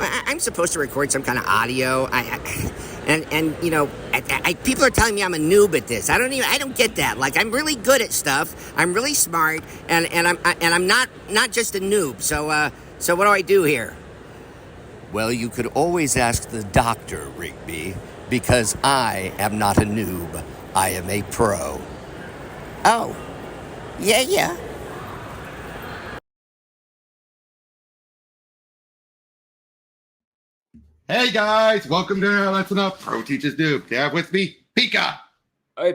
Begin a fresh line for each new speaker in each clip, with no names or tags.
I'm supposed to record some kind of audio. And you know, people are telling me I'm a noob at this. I don't get that. Like, I'm really good at stuff. I'm really smart, and I'm not just a noob. So what do I do here?
Well, you could always ask the doctor, Rigby, because I am not a noob. I am a pro.
Oh, yeah.
Hey guys, welcome to Let's Enough Pro Teaches Noob. Have with me, Pika.
Hey.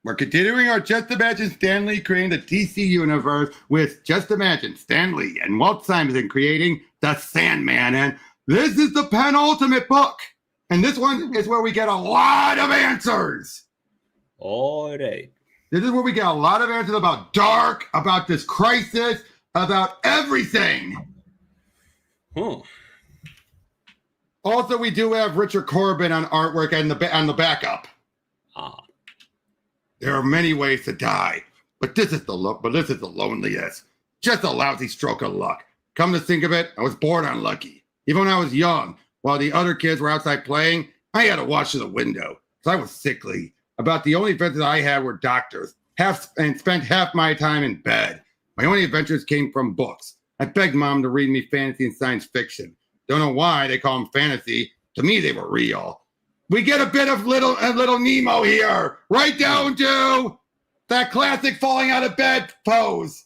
We're continuing our Just Imagine Stan Lee creating the DC universe with Just Imagine Stan Lee and Walt Simonson creating the Sandman. And this is the penultimate book. And this one is where we get a lot of answers.
All right.
This is where we get a lot of answers about Dark, about this crisis, about everything. Also, we do have Richard Corbin on artwork and on the backup. There are many ways to die, but this is the loneliest. Just a lousy stroke of luck. Come to think of it, I was born unlucky. Even when I was young, while the other kids were outside playing, I had to watch through the window because I was sickly. About the only adventures I had were doctors, and spent half my time in bed. My only adventures came from books. I begged Mom to read me fantasy and science fiction. Don't know why they call them fantasy. To me, they were real. We get a bit of little Nemo here, right down to that classic falling out of bed pose.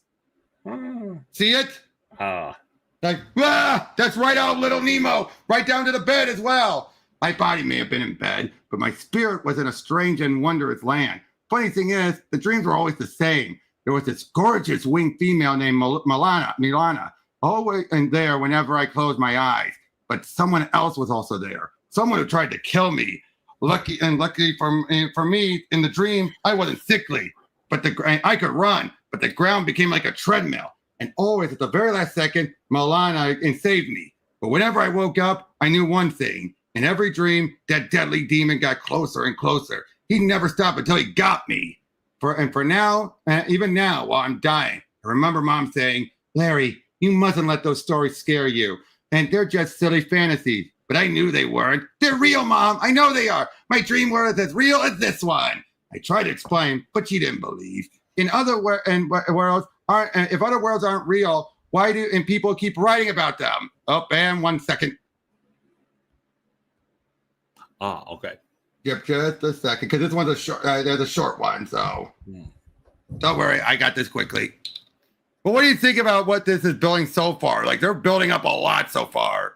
See it? That's right out of Little Nemo, right down to the bed as well. My body may have been in bed, but my spirit was in a strange and wondrous land. Funny thing is, the dreams were always the same. There was this gorgeous winged female named Milana, always in there whenever I closed my eyes. But someone else was also there. Someone who tried to kill me. Lucky for me, in the dream, I wasn't sickly, but I could run. But the ground became like a treadmill. And always at the very last second, Milana saved me. But whenever I woke up, I knew one thing. In every dream, that deadly demon got closer and closer. He never stopped until he got me. For now, even now, while I'm dying, I remember Mom saying, Larry, you mustn't let those stories scare you. And they're just silly fantasies. But I knew they weren't. They're real, Mom. I know they are. My dream world is as real as this one. I tried to explain, but she didn't believe. If other worlds aren't real, why do people keep writing about them? Oh, and 1 second.
Okay.
Yep, just a second, because this one's a short. There's a short one, so don't worry. I got this quickly. But what do you think about what this is building so far? Like, they're building up a lot so far.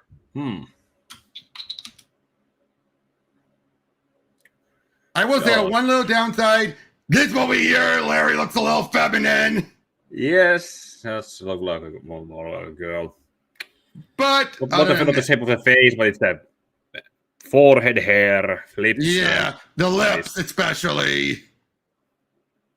I will say one little downside. This movie here, Larry looks a little feminine.
Yes, that's look like more like a girl.
But
not the shape of the face, but it's the forehead hair, lips.
Yeah, the lips especially.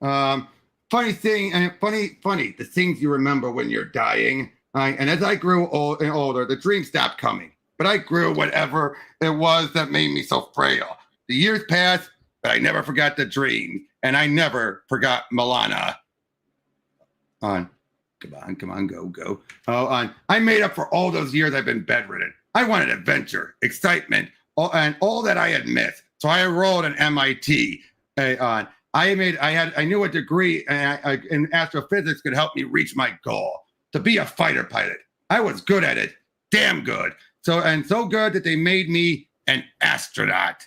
Funny thing, and funny, the things you remember when you're dying. And as I grew older, the dreams stopped coming. But I grew whatever it was that made me so frail. The years passed, but I never forgot the dream. And I never forgot Milana. Come on, go. I made up for all those years I've been bedridden. I wanted adventure, excitement, and all that I had missed. So I enrolled in MIT. I knew a degree in astrophysics could help me reach my goal, to be a fighter pilot. I was good at it, damn good. So good that they made me an astronaut.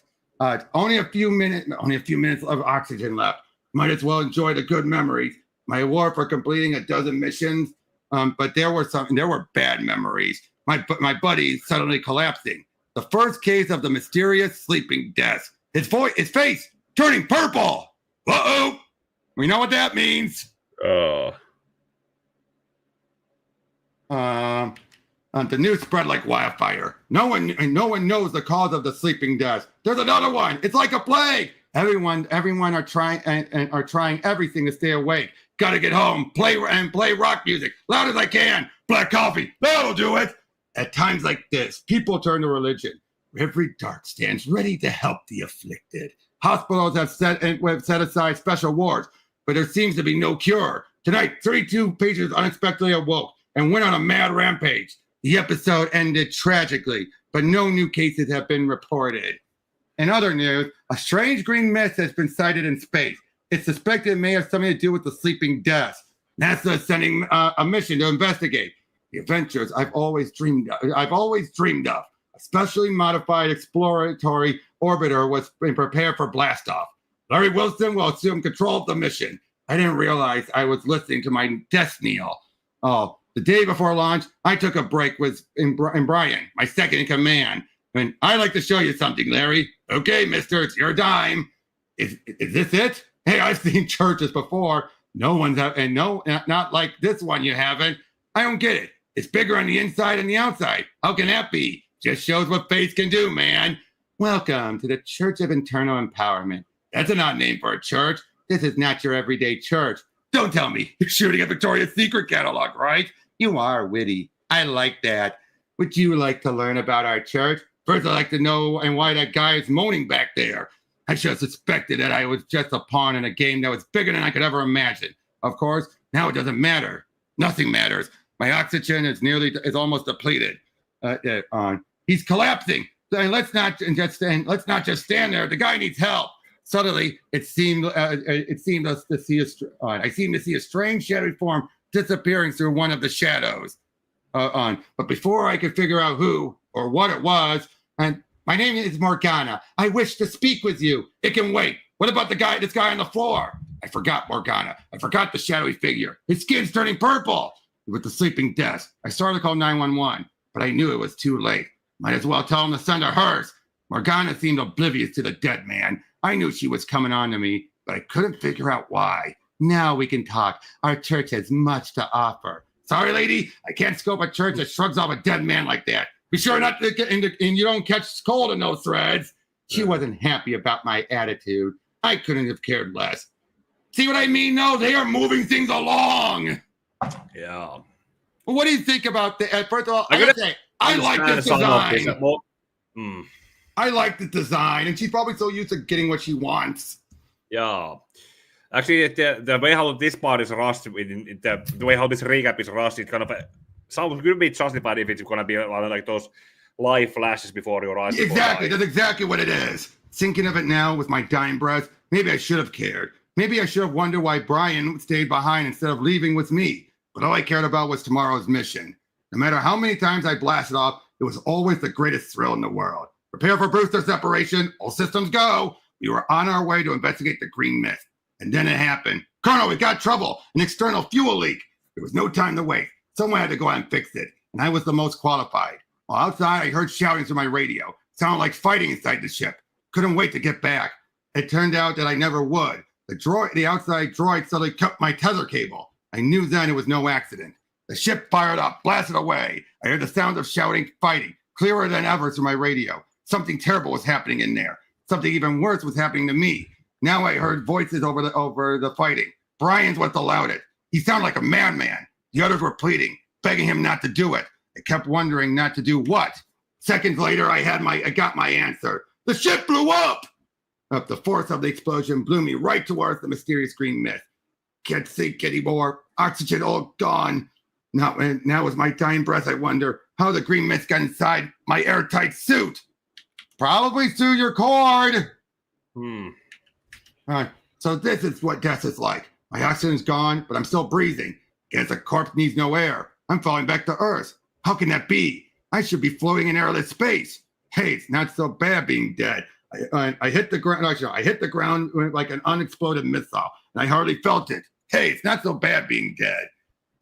Only a few minutes of oxygen left. Might as well enjoy the good memories. My award for completing a dozen missions, but there were bad memories. My buddy suddenly collapsing. The first case of the mysterious sleeping death. His face turning purple. Uh-oh. We know what that means. The news spread like wildfire. No one knows the cause of the sleeping death. There's another one. It's like a plague. Everyone are trying everything to stay awake. Gotta get home, play rock music loud as I can. Black coffee, that'll do it. At times like this, people turn to religion. Reverend Darrk stands ready to help the afflicted. Hospitals have set aside special wards, but there seems to be no cure. Tonight, 32 patients unexpectedly awoke and went on a mad rampage. The episode ended tragically, but no new cases have been reported. In other news, a strange green mist has been sighted in space. It's suspected it may have something to do with the sleeping deaths. NASA is sending a mission to investigate the adventures I've always dreamed of. A specially modified exploratory orbiter was being prepared for blastoff. Larry Wilton will assume control of the mission. I didn't realize I was listening to my death knell. Oh, the day before launch, I took a break with Brian, my second in command. And I'd like to show you something, Larry. Okay, mister, it's your dime. Is this it? Hey, I've seen churches before. Not like this one you haven't. I don't get it. It's bigger on the inside and the outside. How can that be? Just shows what faith can do, man. Welcome to the Church of Internal Empowerment. That's an odd name for a church. This is not your everyday church. Don't tell me you're shooting at Victoria's Secret catalog, right? You are witty. I like that. Would you like to learn about our church? First, I'd like to know and why that guy is moaning back there. I should have suspected that I was just a pawn in a game that was bigger than I could ever imagine. Of course, now it doesn't matter. Nothing matters. My oxygen is almost depleted. He's collapsing. And let's not just stand there. The guy needs help. Suddenly, I seem to see a strange shadowy form disappearing through one of the shadows. But before I could figure out who or what it was, and my name is Morgana. I wish to speak with you. It can wait. What about this guy on the floor? I forgot Morgana. I forgot the shadowy figure. His skin's turning purple. With the sleeping deaths, I started to call 911, but I knew it was too late. Might as well tell him to send her hers. Morgana seemed oblivious to the dead man. I knew she was coming on to me, but I couldn't figure out why. Now we can talk. Our church has much to offer. Sorry, lady, I can't scope a church that shrugs off a dead man like that. Be sure not to get and you don't catch cold in those threads. She wasn't happy about my attitude. I couldn't have cared less. See what I mean? No, they are moving things along.
Yeah.
Well, what do you think about that? First of all, I gotta say, I like this design. I like the design, and she's probably so used to getting what she wants.
Yeah. Actually, the way how this part is rushed, the way how this recap is rushed, it kind of sounds good, be justified if it's going to be like those live flashes before your eyes.
Exactly, that's exactly what it is. Thinking of it now with my dying breath, maybe I should have cared. Maybe I should have wondered why Brian stayed behind instead of leaving with me. But all I cared about was tomorrow's mission. No matter how many times I blasted off, it was always the greatest thrill in the world. Prepare for booster separation. All systems go. We were on our way to investigate the green mist. And then it happened. Colonel, we got trouble. An external fuel leak. There was no time to wait. Someone had to go out and fix it. And I was the most qualified. While outside, I heard shouting through my radio. Sounded like fighting inside the ship. Couldn't wait to get back. It turned out that I never would. The outside droid suddenly cut my tether cable. I knew then it was no accident. The ship fired up, blasted away. I heard the sound of shouting, fighting, clearer than ever through my radio. Something terrible was happening in there. Something even worse was happening to me. Now I heard voices over the fighting. Brian's what allowed it. He sounded like a madman. The others were pleading, begging him not to do it. I kept wondering not to do what. Seconds later, I got my answer. The ship blew up! The force of the explosion blew me right towards the mysterious green mist. Can't think anymore. Oxygen all gone. Now with my dying breath, I wonder how the green mist got inside my airtight suit. Probably through your cord. All right. So this is what death is like. My oxygen's gone, but I'm still breathing. Guess a corpse needs no air. I'm falling back to Earth. How can that be? I should be floating in airless space. Hey, it's not so bad being dead. I hit the ground. Actually, I hit the ground like an unexploded missile, and I hardly felt it. Hey, it's not so bad being dead.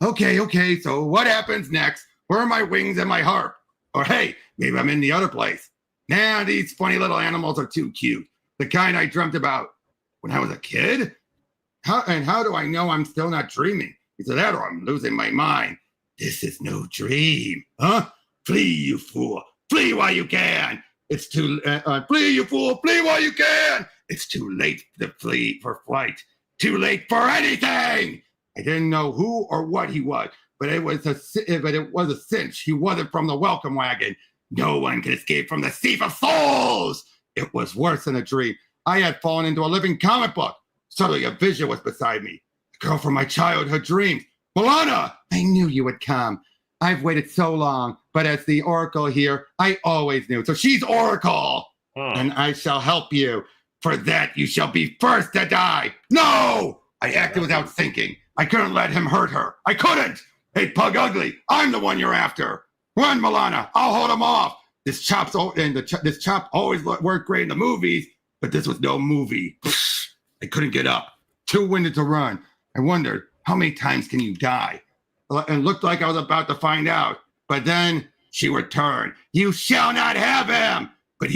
Okay. So what happens next? Where are my wings and my harp? Or hey, maybe I'm in the other place. Nah, these funny little animals are too cute. The kind I dreamt about when I was a kid. How do I know I'm still not dreaming? Either that or I'm losing my mind. This is no dream, huh? Flee, you fool! Flee while you can. It's too flee, you fool! Flee while you can. It's too late to flee for flight. Too late for anything. I didn't know who or what he was, but it was a cinch. He wasn't from the welcome wagon. No one can escape from the thief of souls. It was worse than a dream. I had fallen into a living comic book. Suddenly a vision was beside me. The girl from my childhood dreams. Milana, I knew you would come. I've waited so long, but but as the Oracle here, I always knew. So she's Oracle, and I shall help you. For that, you shall be first to die. No! I acted without thinking. I couldn't let him hurt her. I couldn't! Hey, Pug Ugly, I'm the one you're after. Run, Milana. I'll hold him off. This chop always worked great in the movies, but this was no movie. I couldn't get up. Too winded to run. I wondered, how many times can you die? And looked like I was about to find out. But then she returned. You shall not have him. But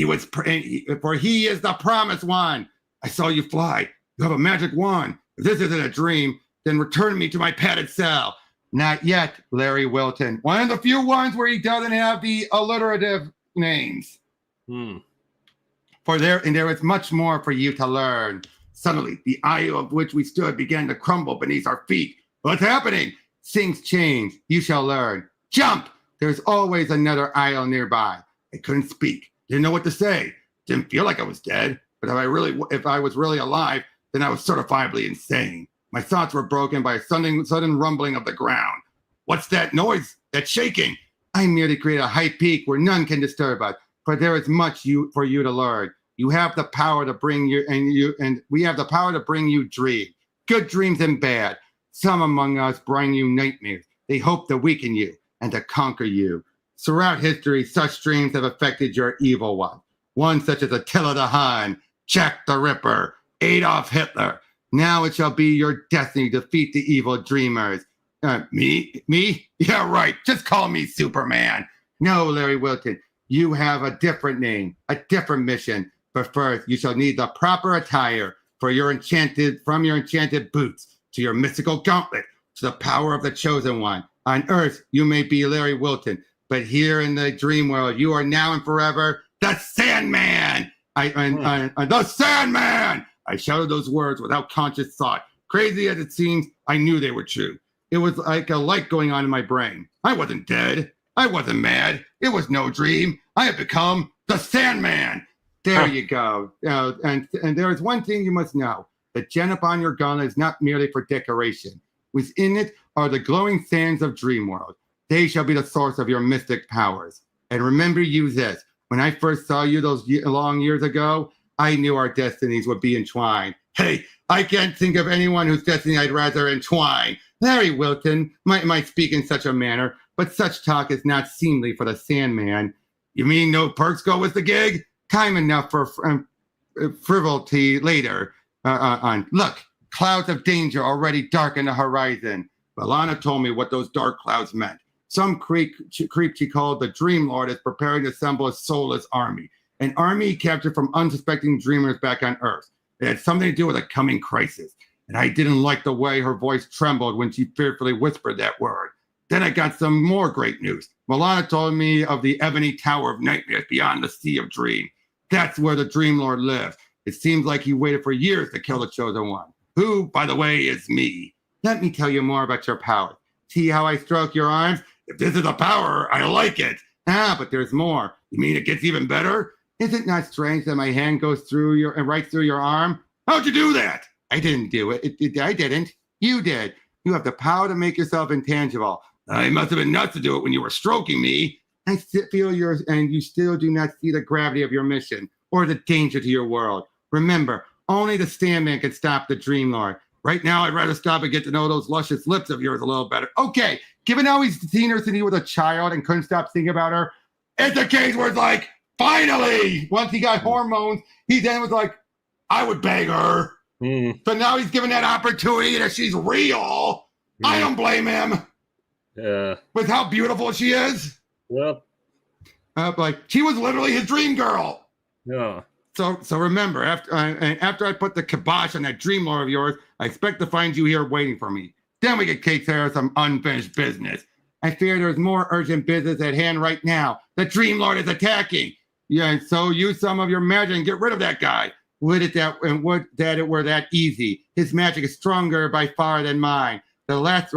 for he is the promised one. I saw you fly. You have a magic wand. If this isn't a dream, then return me to my padded cell. Not yet, Larry Wilton. One of the few ones where he doesn't have the alliterative names. For there is much more for you to learn. Suddenly, the isle of which we stood began to crumble beneath our feet. What's happening? Things change. You shall learn. Jump! There's always another isle nearby. I couldn't speak. Didn't know what to say. Didn't feel like I was dead. But if I was really alive, then I was certifiably insane. My thoughts were broken by a sudden rumbling of the ground. What's that noise? That shaking? I merely create a high peak where none can disturb us. For there is much for you to learn. You have the power to bring we have the power to bring you dreams. Good dreams and bad. Some among us bring you nightmares. They hope to weaken you and to conquer you. Throughout history, such dreams have affected your evil one. One such as Attila the Hun, Jack the Ripper, Adolf Hitler. Now it shall be your destiny to defeat the evil dreamers. Me? Yeah, right. Just call me Superman. No, Larry Wilton, you have a different name, a different mission. But first, you shall need the proper attire from your enchanted boots to your mystical gauntlet to the power of the chosen one. On Earth, you may be Larry Wilton, but here in the dream world, you are now and forever the Sandman. The Sandman! I shouted those words without conscious thought. Crazy as it seems, I knew they were true. It was like a light going on in my brain. I wasn't dead. I wasn't mad. It was no dream. I had become the Sandman. There you go. And there is one thing you must know. The gem upon your gauntlet is not merely for decoration. Within it are the glowing sands of Dreamworld. They shall be the source of your mystic powers. And remember you this. When I first saw you those long years ago, I knew our destinies would be entwined. Hey, I can't think of anyone whose destiny I'd rather entwine. Larry Wilton might speak in such a manner, but such talk is not seemly for the Sandman. You mean no perks go with the gig? Time enough for frivolity later. Look, clouds of danger already darken the horizon. Milana told me what those dark clouds meant. Some creep she called the Dream Lord is preparing to assemble a soulless army. An army he captured from unsuspecting dreamers back on Earth. It had something to do with a coming crisis. And I didn't like the way her voice trembled when she fearfully whispered that word. Then I got some more great news. Milana told me of the Ebony Tower of Nightmares beyond the Sea of Dream. That's where the Dream Lord lives. It seems like he waited for years to kill the Chosen One, who, by the way, is me. Let me tell you more about your power. See how I stroke your arms? If this is a power, I like it. But there's more. You mean it gets even better? Is it not strange that my hand goes through right through your arm? How'd you do that? I didn't do it. I didn't. You did. You have the power to make yourself intangible. I must have been nuts to do it when you were stroking me. I feel yours, and you still do not see the gravity of your mission or the danger to your world. Remember, only the Sandman can stop the Dream Lord. Right now, I'd rather stop and get to know those luscious lips of yours a little better. Okay, given how he's seen her since he was a child and couldn't stop thinking about her, it's a case where it's like, finally, once he got hormones, he then was like, I would beg her. So now he's given that opportunity that she's real. I don't blame him.
Yeah.
With how beautiful she is.
Yep.
Like she was literally his dream girl.
Yeah.
So remember, after I put the kibosh on that Dream Lord of yours, I expect to find you here waiting for me. Then we can take care of some unfinished business. I fear there's more urgent business at hand right now. The Dream Lord is attacking. Yeah, and so use some of your magic and get rid of that guy. Would it were that easy? His magic is stronger by far than mine. The last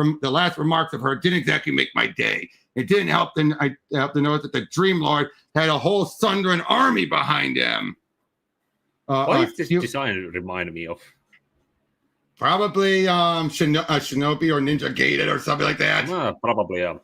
remarks of her didn't exactly make my day. It didn't help to notice that the Dream Lord had a whole Sundran army behind him.
What does this design remind me of?
Probably Shinobi or Ninja Gaiden or something like that.
Probably, yeah.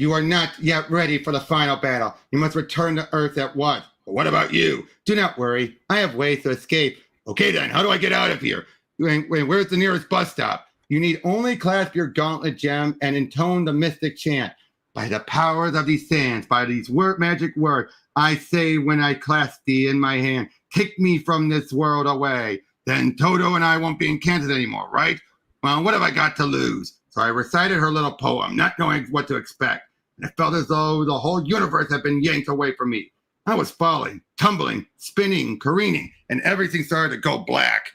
You are not yet ready for the final battle. You must return to Earth at once. But what about you? Do not worry. I have ways to escape. Okay then, how do I get out of here? Where's the nearest bus stop? You need only clasp your gauntlet gem and intone the mystic chant. By the powers of these sands, by these magic words, I say when I clasp thee in my hand, take me from this world away. Then Toto and I won't be enchanted anymore, right? Well, what have I got to lose? So I recited her little poem, not knowing what to expect. And it felt as though the whole universe had been yanked away from me. I was falling, tumbling, spinning, careening, and everything started to go black.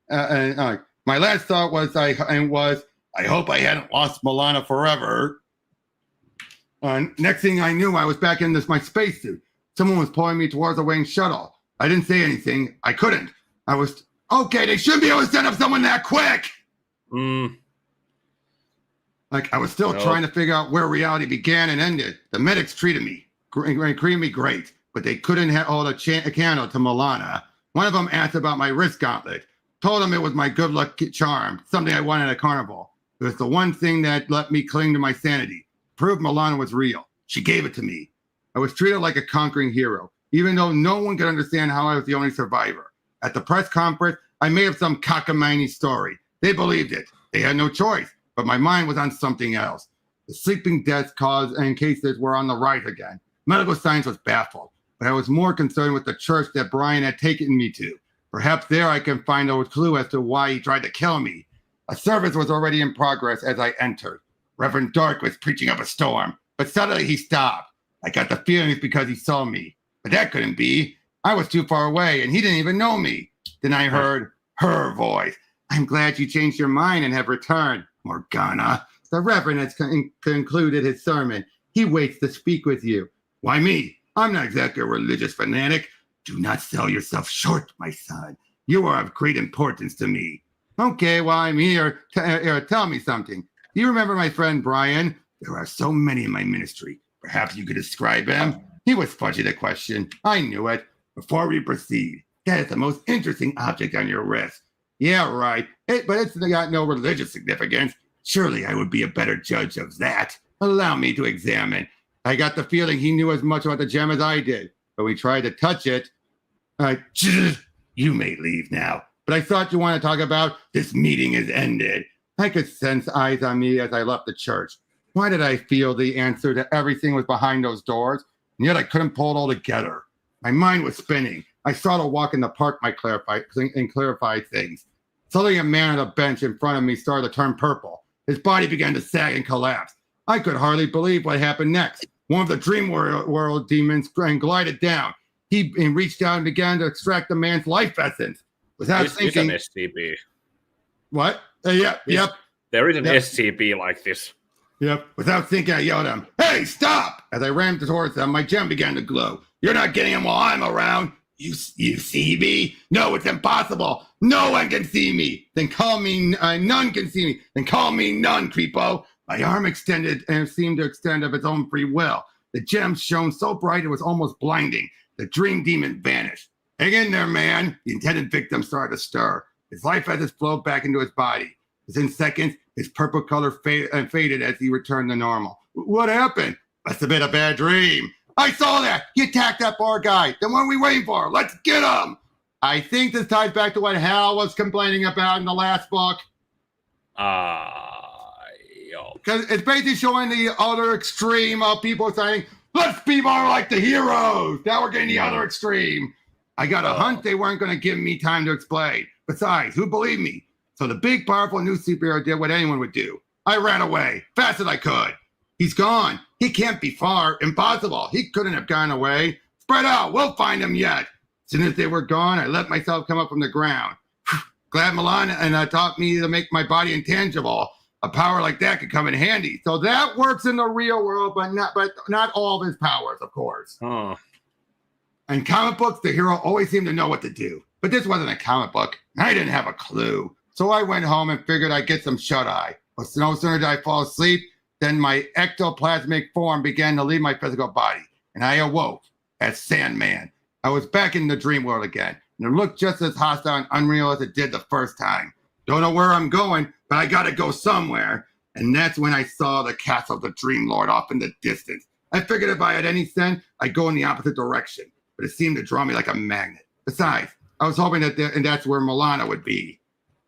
My last thought was, I hope I hadn't lost Milana forever. Next thing I knew, I was back in my spacesuit. Someone was pulling me towards the winged shuttle. I didn't say anything. I couldn't. Okay, they shouldn't be able to send up someone that quick. I was still trying to figure out where reality began and ended. The medics treated me great, but they couldn't hold a candle to Milana. One of them asked about my wrist gauntlet. Told him it was my good luck charm, something I won at a carnival. It was the one thing that let me cling to my sanity. Proved Milana was real. She gave it to me. I was treated like a conquering hero, even though no one could understand how I was the only survivor. At the press conference, I made up some cockamamie story. They believed it. They had no choice, but my mind was on something else. The sleeping deaths caused and cases were on the rise again. Medical science was baffled, but I was more concerned with the church that Brian had taken me to. Perhaps there I can find a clue as to why he tried to kill me. A service was already in progress as I entered. Reverend Darrk was preaching up a storm, but suddenly he stopped. I got the feeling it's because he saw me, but that couldn't be. I was too far away, and he didn't even know me. Then I heard her voice. I'm glad you changed your mind and have returned, Morgana. The Reverend has concluded his sermon. He waits to speak with you. Why me? I'm not exactly a religious fanatic. Do not sell yourself short, my son. You are of great importance to me. Okay, well, I'm here. Tell me something. Do you remember my friend Brian? There are so many in my ministry. Perhaps you could describe him? He was fudgy the question. I knew it. Before we proceed, that is the most interesting object on your wrist. Yeah, right. But it's got no religious significance. Surely I would be a better judge of that. Allow me to examine. I got the feeling he knew as much about the gem as I did. But we tried to touch it. You may leave now. But I thought you wanted to talk about this meeting is ended. I could sense eyes on me as I left the church. Why did I feel the answer to everything was behind those doors? And yet I couldn't pull it all together. My mind was spinning. I started to walk in the park might clarify things. Suddenly a man on a bench in front of me started to turn purple. His body began to sag and collapse. I could hardly believe what happened next. One of the dream world demons glided down. He reached out and began to extract the man's life essence. Without thinking,
an SCP.
What? Yep.
There is an SCP like this.
Yep. Without thinking, I yelled at him, "Hey, stop!" As I ran towards them, my gem began to glow. You're not getting him while I'm around. You see me? No, it's impossible. No one can see me. Then call me, none can see me. Then call me none, creepo. My arm extended and seemed to extend of its own free will. The gem shone so bright it was almost blinding. The dream demon vanished. Hang in there, man. The intended victim started to stir. His life essence flowed back into his body. Within seconds, his purple color faded as he returned to normal. What happened? Must have been a bad dream. I saw that. He attacked that bar guy. Then what are we waiting for? Let's get him. I think this ties back to what Hal was complaining about in the last book. Because it's basically showing the other extreme of people saying, let's be more like the heroes. Now we're getting the other extreme. I got a hunch they weren't going to give me time to explain. Besides, who believed me? So the big, powerful new superhero did what anyone would do. I ran away, fast as I could. He's gone. He can't be far. Impossible. He couldn't have gone away. Spread out. We'll find him yet. As soon as they were gone, I let myself come up from the ground. Glad Milana taught me to make my body intangible. A power like that could come in handy. So that works in the real world, but not all of his powers, of course.
Oh.
In comic books, the hero always seemed to know what to do. But this wasn't a comic book. I didn't have a clue. So I went home and figured I'd get some shut-eye. But no sooner did I fall asleep than my ectoplasmic form began to leave my physical body. And I awoke as Sandman. I was back in the dream world again. And it looked just as hostile and unreal as it did the first time. Don't know where I'm going, but I gotta go somewhere. And that's when I saw the castle of the Dream Lord off in the distance. I figured if I had any sense, I'd go in the opposite direction, but it seemed to draw me like a magnet. Besides, I was hoping that and that's where Milana would be.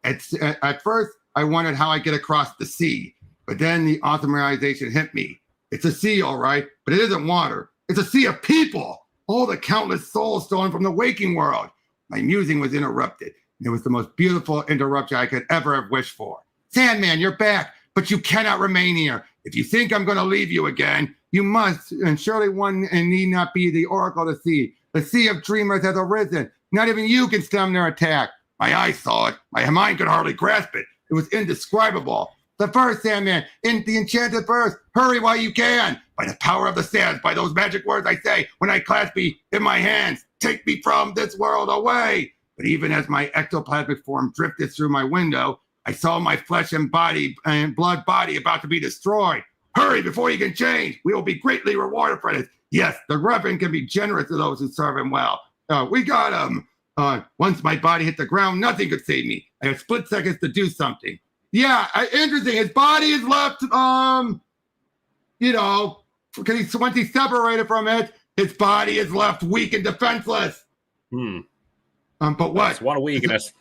At first, I wondered how I'd get across the sea, but then the awesome realization hit me. It's a sea, all right, but it isn't water. It's a sea of people. All the countless souls stolen from the waking world. My musing was interrupted. It was the most beautiful interruption I could ever have wished for. Sandman, you're back, but you cannot remain here. If you think I'm going to leave you again, you must, and surely one and need not be the oracle of the sea. The sea of dreamers has arisen. Not even you can stem their attack. My eyes saw it. My mind could hardly grasp it. It was indescribable. The verse, Sandman, in the enchanted verse. Hurry while you can. By the power of the sands, by those magic words I say when I clasp thee in my hands, take me from this world away. But even as my ectoplasmic form drifted through my window, I saw my flesh and body and blood body about to be destroyed. Hurry before you can change. We will be greatly rewarded for this. Yes, the Reverend can be generous to those who serve him well. We got him. Once my body hit the ground, nothing could save me. I had split seconds to do something. Yeah, interesting. His body is left, because once he's separated from it, his body is left weak and defenseless. But what?
That's one weakness.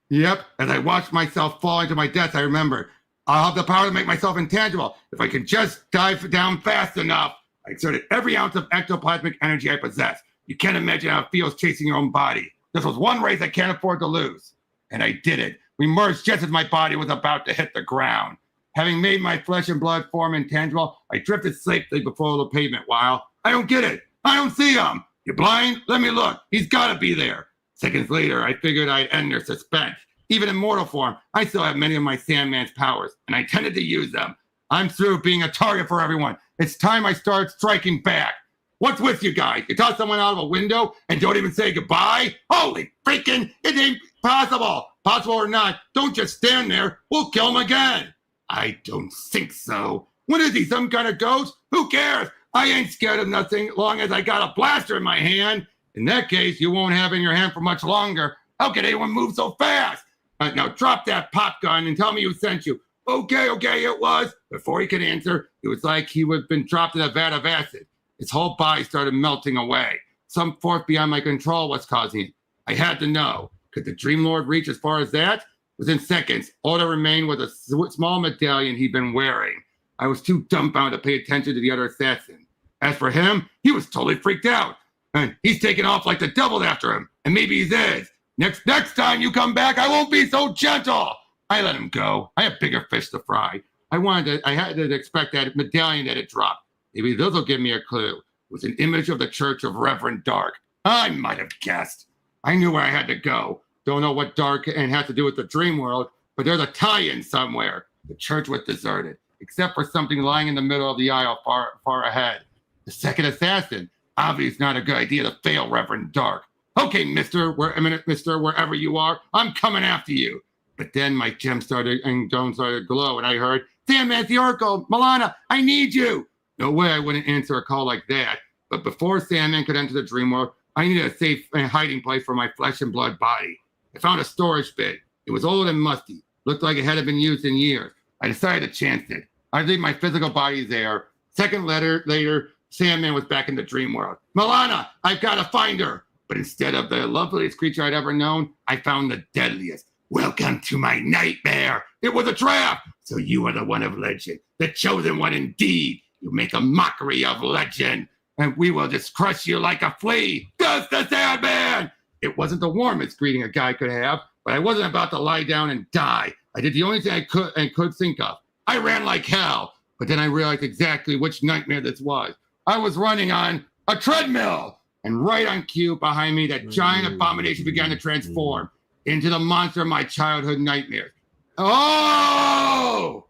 Yep. As I watched myself fall into my death, I remembered I'll have the power to make myself intangible if I can just dive down fast enough. I exerted every ounce of ectoplasmic energy I possess. You can't imagine how it feels chasing your own body. This was one race I can't afford to lose. And I did it. We merged just as my body was about to hit the ground. Having made my flesh and blood form intangible, I drifted safely before the pavement while I don't get it. I don't see him. You blind? Let me look. He's got to be there. Seconds later, I figured I'd end their suspense. Even in mortal form, I still have many of my Sandman's powers, and I tended to use them. I'm through being a target for everyone. It's time I start striking back. What's with you guys? You toss someone out of a window and don't even say goodbye? Holy freaking, it ain't possible. Possible or not, don't just stand there. We'll kill him again. I don't think so. What is he, some kind of ghost? Who cares? I ain't scared of nothing long as I got a blaster in my hand. In that case, you won't have it in your hand for much longer. How can anyone move so fast? Now drop that pop gun and tell me who sent you. Okay, it was. Before he could answer, it was like he had been dropped in a vat of acid. His whole body started melting away. Some force beyond my control was causing it. I had to know. Could the Dream Lord reach as far as that? Within seconds, all that remained was a small medallion he'd been wearing. I was too dumbfounded to pay attention to the other assassin. As for him, he was totally freaked out. And he's taking off like the devil after him. And maybe he's is. Next time you come back, I won't be so gentle. I let him go. I have bigger fish to fry. I had to expect that medallion that had dropped. Maybe this will give me a clue. It was an image of the church of Reverend Darrk. I might have guessed. I knew where I had to go. Don't know what Dark and has to do with the dream world, but there's a tie-in somewhere. The church was deserted, except for something lying in the middle of the aisle far ahead. The second assassin. Obviously not a good idea to fail Reverend Darrk. Okay, mister, wherever you are, I'm coming after you. But then my gem started to glow, and I heard, Sandman, the Oracle, Milana, I need you. No way I wouldn't answer a call like that. But before Sandman could enter the dream world, I needed a safe hiding place for my flesh and blood body. I found a storage bin. It was old and musty. Looked like it hadn't been used in years. I decided to chance it. I'd leave my physical body there. Second later, Sandman was back in the dream world. Milana, I've got to find her. But instead of the loveliest creature I'd ever known, I found the deadliest. Welcome to my nightmare. It was a trap. So you are the one of legend, the chosen one indeed. You make a mockery of legend, and we will just crush you like a flea. Just the Sandman. It wasn't the warmest greeting a guy could have, but I wasn't about to lie down and die. I did the only thing I could think of. I ran like hell, but then I realized exactly which nightmare this was. I was running on a treadmill, and right on cue behind me, that giant abomination began to transform into the monster of my childhood nightmares. Oh!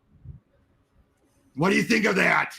What do you think of that?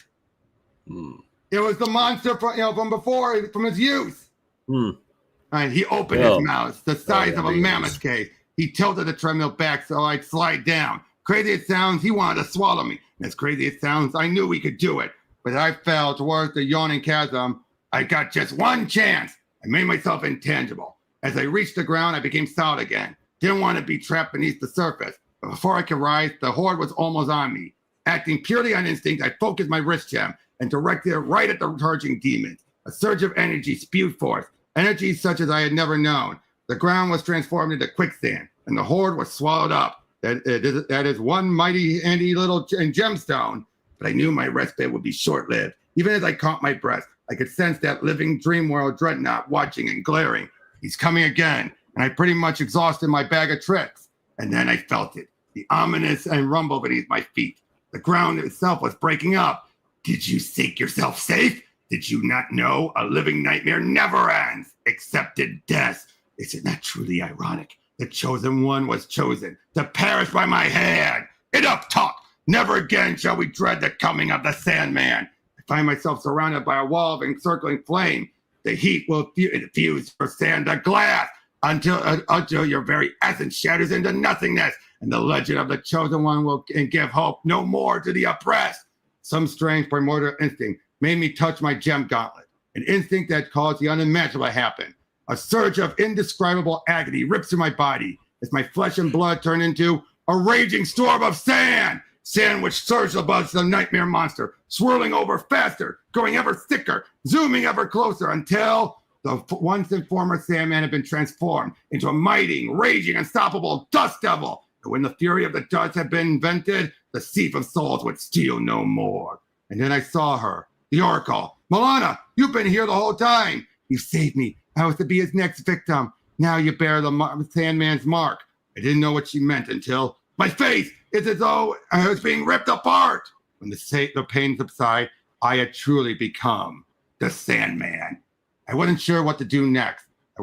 It was the monster from before, from his youth. And he opened his mouth, the size of a mammoth case. He tilted the treadmill back so I'd slide down. Crazy it sounds, he wanted to swallow me. And as crazy it sounds, I knew we could do it. But I fell towards the yawning chasm. I got just one chance. I made myself intangible. As I reached the ground, I became solid again. Didn't want to be trapped beneath the surface. But before I could rise, the horde was almost on me. Acting purely on instinct, I focused my wrist gem and directed it right at the charging demons. A surge of energy spewed forth, energy such as I had never known. The ground was transformed into quicksand, and the horde was swallowed up. That is one mighty handy little gemstone, but I knew my respite would be short-lived. Even as I caught my breath, I could sense that living dream world dreadnought watching and glaring. He's coming again, and I pretty much exhausted my bag of tricks. And then I felt it, the ominous and rumble beneath my feet. The ground itself was breaking up. Did you think yourself safe? Did you not know a living nightmare never ends, except in death? Is it not truly ironic? The chosen one was chosen to perish by my hand. Enough talk. Never again shall we dread the coming of the Sandman. I find myself surrounded by a wall of encircling flame. The heat will fuse your sand to glass until your very essence shatters into nothingness, and the legend of the chosen one will give hope no more to the oppressed. Some strange primordial instinct made me touch my gem gauntlet, an instinct that caused the unimaginable to happen. A surge of indescribable agony rips through my body as my flesh and blood turn into a raging storm of sand. Sand which surged above the nightmare monster, swirling over faster, growing ever thicker, zooming ever closer until the once and former Sandman had been transformed into a mighty, raging, unstoppable dust devil. And when the fury of the dust had been invented, the thief of souls would steal no more. And then I saw her, the Oracle. Milana, you've been here the whole time. You saved me. I was to be his next victim. Now you bear the Sandman's mark. I didn't know what she meant until my face is as though I was being ripped apart. When the pain subsided, I had truly become the Sandman. I wasn't sure what to do next. I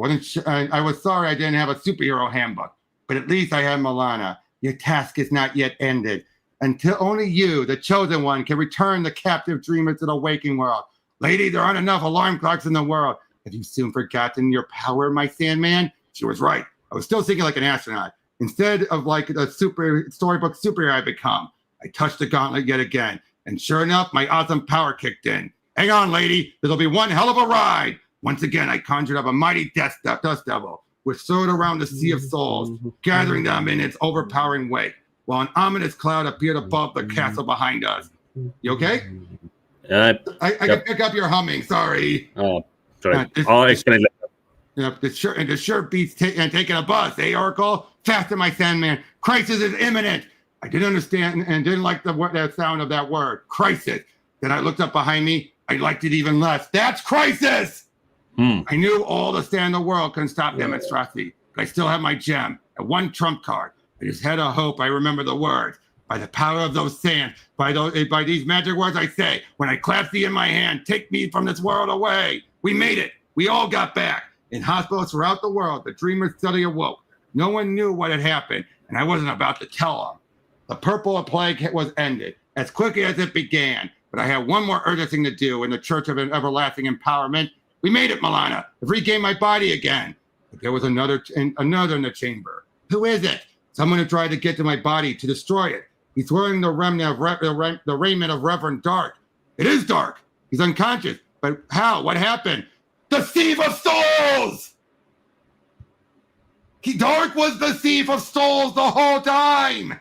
was sorry I didn't have a superhero handbook, but at least I had Milana. Your task is not yet ended. Until only you, the chosen one, can return the captive dreamer to the waking world. Lady, there aren't enough alarm clocks in the world. Have you soon forgotten your power, my Sandman? She was right. I was still thinking like an astronaut. Instead of like the storybook superhero I become, I touched the gauntlet yet again. And sure enough, my awesome power kicked in. Hang on, lady. This'll be one hell of a ride. Once again, I conjured up a mighty dust devil, which soared around the sea of souls, gathering them in its overpowering weight, while an ominous cloud appeared above the castle behind us. You okay? I can pick up your humming. Sorry.
Oh, sorry. I'll explain later.
Yep, the shirt beats taking a bus. Eh, Oracle? Faster, my Sandman. Crisis is imminent. I didn't understand and didn't like the sound of that word, crisis. Then I looked up behind me. I liked it even less. That's crisis. I knew all the stand in the world couldn't stop the monstrosity, but I still have my gem and one trump card. I just had a hope I remember the words. By the power of those sands, by these magic words I say, when I clasp thee in my hand, take me from this world away. We made it. We all got back. In hospitals throughout the world, the dreamers suddenly awoke. No one knew what had happened, and I wasn't about to tell them. The purple plague was ended as quickly as it began, but I had one more urgent thing to do in the Church of Everlasting Empowerment. We made it, Milana. I've regained my body again. But there was another in the chamber. Who is it? Someone who tried to get to my body to destroy it. He's wearing the raiment of Reverend Darrk. It is Dark. He's unconscious. But how? What happened? The thief of souls! Dark was the thief of souls the whole time!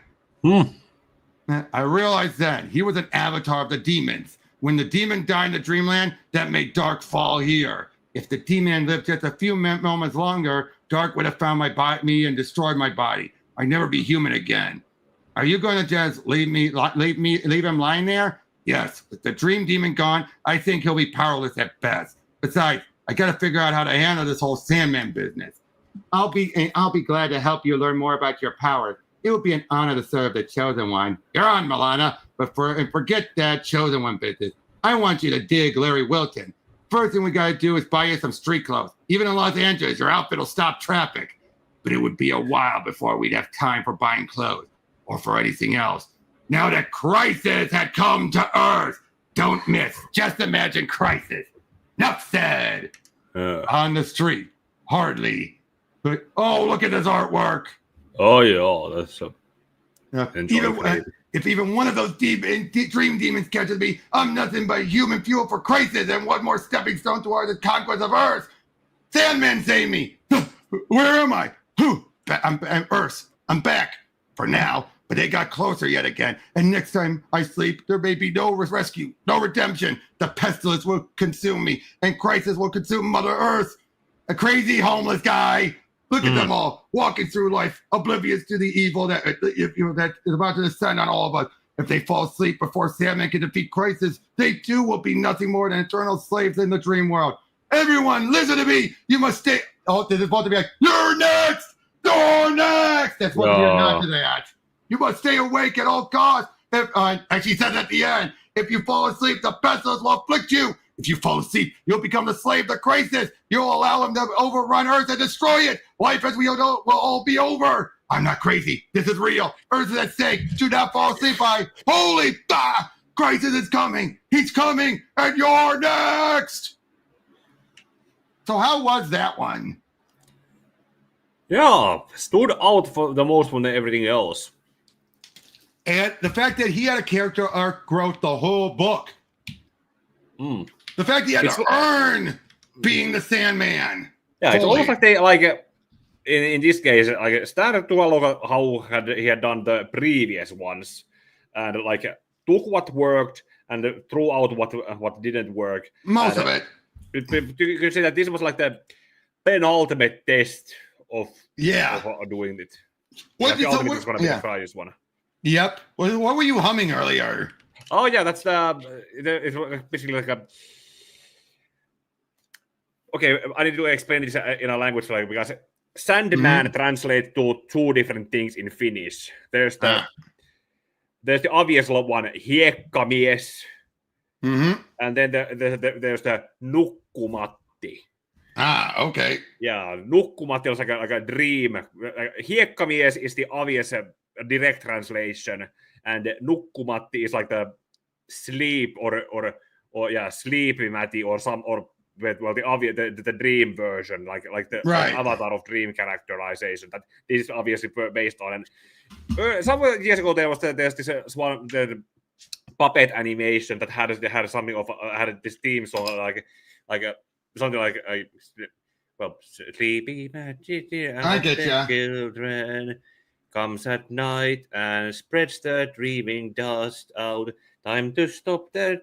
I realized then he was an avatar of the demons. When the demon died in the dreamland, that made Dark fall here. If the demon lived just a few moments longer, Dark would have found me and destroyed my body. I'd never be human again. Are you going to just leave him lying there? Yes. With the dream demon gone, I think he'll be powerless at best. Besides, I got to figure out how to handle this whole Sandman business. I'll be glad to help you learn more about your powers. It would be an honor to serve the Chosen One. You're on, Milana, but forget that Chosen One business. I want you to dig Larry Wilton. First thing we got to do is buy you some street clothes. Even in Los Angeles, your outfit will stop traffic. But it would be a while before we'd have time for buying clothes or for anything else. Now that crisis had come to Earth, don't miss. Just imagine crisis. Enough said. On the street, hardly. But, oh, look at this artwork.
Oh, yeah, that's so.
If even one of those dream demons catches me, I'm nothing but human fuel for crisis and one more stepping stone toward the conquest of Earth. Sandman, save me. Where am I? I'm Earth. I'm back. For now. but they got closer yet again. And next time I sleep, there may be no rescue, no redemption. The pestilence will consume me, and crisis will consume Mother Earth. A crazy homeless guy. Look at them all walking through life, oblivious to the evil that is about to descend on all of us. If they fall asleep before Sandman can defeat crisis, they too will be nothing more than eternal slaves in the dream world. Everyone, listen to me. You must stay. Oh, this is about to be like, you're next. You're next. That's what you're not to that. You must stay awake at all costs. And she says at the end, if you fall asleep, the pestilence will afflict you. If you fall asleep, you'll become the slave to crisis. You'll allow him to overrun Earth and destroy it. Life as we know will all be over. I'm not crazy. This is real. Earth is at stake. Do not fall asleep. Holy crisis is coming. He's coming, and you're next. So how was that one?
Yeah, stood out for the most from everything else.
And the fact that he had a character arc growth the whole book. The fact that he had to earn being the Sandman.
Yeah, it's almost like they in this case started to look at how he had done the previous ones, and took what worked and threw out what didn't work.
Most of it.
You can say that this was like the penultimate test of doing it.
What
the ultimate is going to be the highest one.
Yep. What were you humming earlier?
Oh yeah, that's it's basically like a. Okay, I need to explain this in a language because Sandman translates to two different things in Finnish. There's the obvious one, hiekkamies, and then there's the nukkumatti.
Okay.
Yeah, nukkumatti is like a dream. Hiekkamies is the obvious direct translation, and nukkumatti is like the sleep or sleepy matti or the obvious the dream version, like the avatar of dream characterization that this is obviously based on. And some years ago there's this one the puppet animation that had something of had this theme song like something like sleepy magic children comes at night and spreads the dreaming dust out. Time to stop the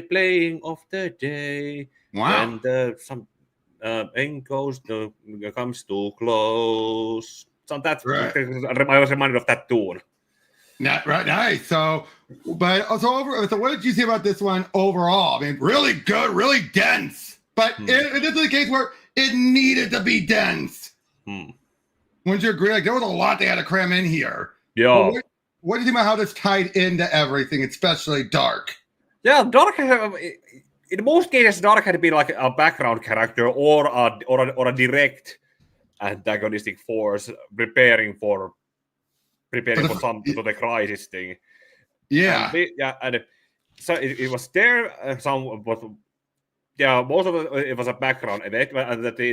playing of the day.
Wow.
And some end comes too close. So that's I was reminded of that tune.
Right, nice. So what did you see about this one overall? I mean, really good, really dense. But it is the case where it needed to be dense. Wouldn't you agree? Like there was a lot they had to cram in here.
Yeah.
What do you think about how this tied into everything, especially Dark?
Yeah, Dark. In most cases, Dark had been like a background character or a direct antagonistic force preparing for the crisis thing.
Yeah.
And so it was there. Most of it was a background event, and that the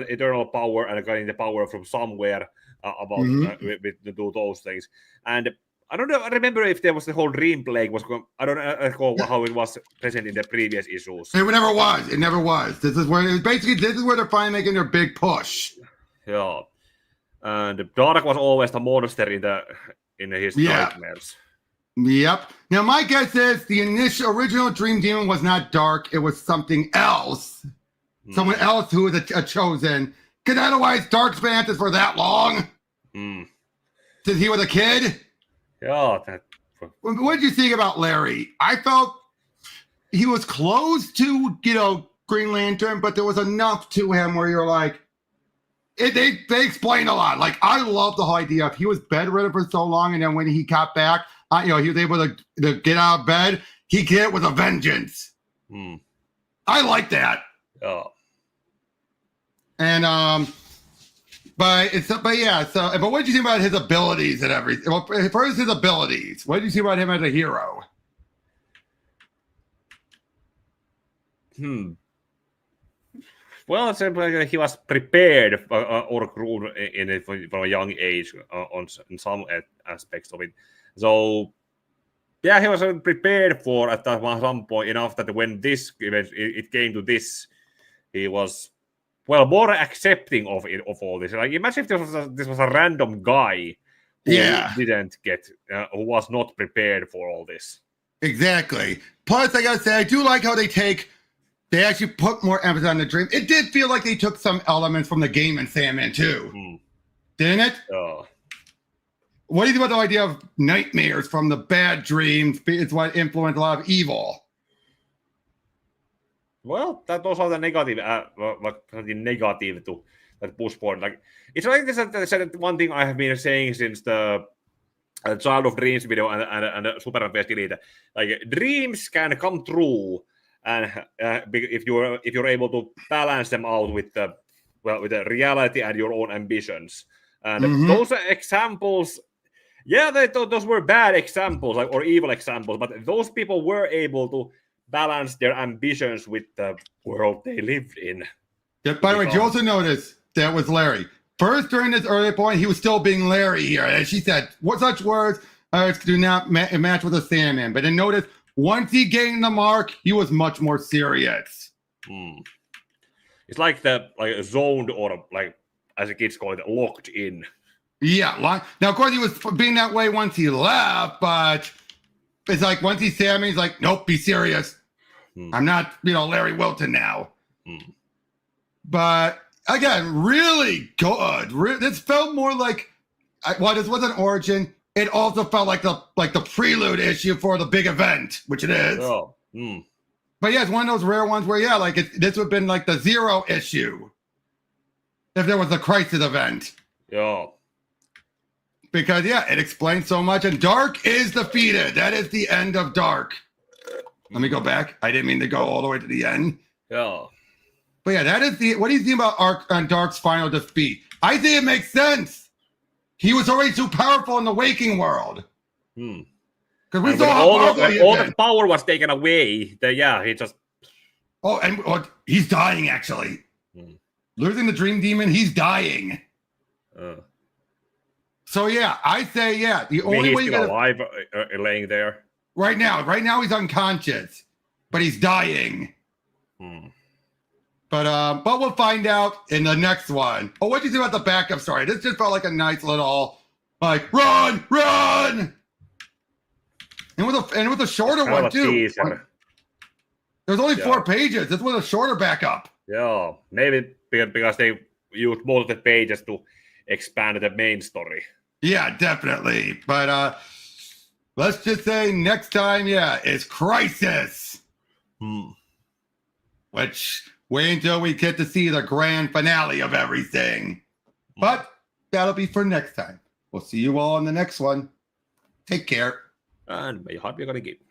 eternal power and getting the power from somewhere to do those things. And I don't know. I remember if there was the whole dream plague was. I don't recall how it was present in the previous issues.
It never was. It never was. This is where they're finally making their big push.
Yeah, and Dark was always the monster in his nightmares.
Yep. Now my guess is the original Dream Demon was not Dark. It was something else. Someone else who was a chosen. Because otherwise, Dark's been at this for that long. Since he was a kid.
Yeah.
What did you think about Larry? I felt he was close to, Green Lantern, but there was enough to him where you're like, they explain a lot. Like, I love the whole idea of he was bedridden for so long, and then when he got back, he was able to get out of bed. He did it with a vengeance. I like that.
Oh.
And but what did you think about his abilities and everything? Well, first his abilities. What did you see about him as a hero?
Well, it's like he was prepared or grew in it from a young age in some aspects of it. So, yeah, he was prepared for at some point enough that when this event it came to this, he was more accepting of all this. Like, imagine if this was a random guy who
Yeah.
didn't get, who was not prepared for all this.
Exactly. Plus, I gotta say, I do like how they actually put more emphasis on the dream. It did feel like they took some elements from the game in Sandman too, didn't it? What do you think about the idea of nightmares from the bad dreams? It's what influenced a lot of evil.
Well, those are the negative, the negative to that push forward. Like it's like this. That one thing I have been saying since the Child of Dreams video and Superman Fest Elite. Like dreams can come true, and if you're able to balance them out with the reality and your own ambitions. And those are examples. Yeah, those were bad examples, or evil examples, but those people were able to balance their ambitions with the world they lived in.
Yeah, by the way, did you also notice that was Larry? First, during this early point, he was still being Larry here. And she said, what such words do not match with a Sandman. But then notice, once he gained the mark, he was much more serious.
It's like zoned, or like, as the kids call it, locked in.
Yeah. Now, of course, he was being that way once he left, but it's like once he's Sandman, he's like, nope, be serious. I'm not, Larry Wilton now. But again, really good. This felt more like, while this wasn't Origin, it also felt like the prelude issue for the big event, which it is. But yeah, it's one of those rare ones where, this would have been like the Zero issue if there was a Crisis event.
Yeah.
Because, it explains so much. And Dark is defeated. That is the end of Dark. Let me go back. I didn't mean to go all the way to the end.
Yeah.
But yeah, that is what do you think about Dark's final defeat? I think it makes sense. He was already too powerful in the waking world. Because we saw how powerful
all the power was taken away. He just...
Oh, and he's dying, actually. Losing the Dream Demon, he's dying. So I say the only way
he's still alive, laying there
right now he's unconscious, but he's dying. But we'll find out in the next one. Oh, what do you think about the backup story? This just felt like a nice little run, and with a shorter one too. There's only 4 pages. This was a shorter backup.
Yeah, maybe because they used most of the pages to expand the main story.
Yeah, definitely. But let's just say next time, is Crisis. Which, wait until we get to see the grand finale of everything. But that'll be for next time. We'll see you all in the next one. Take care.
And may you happy, you gotta keep.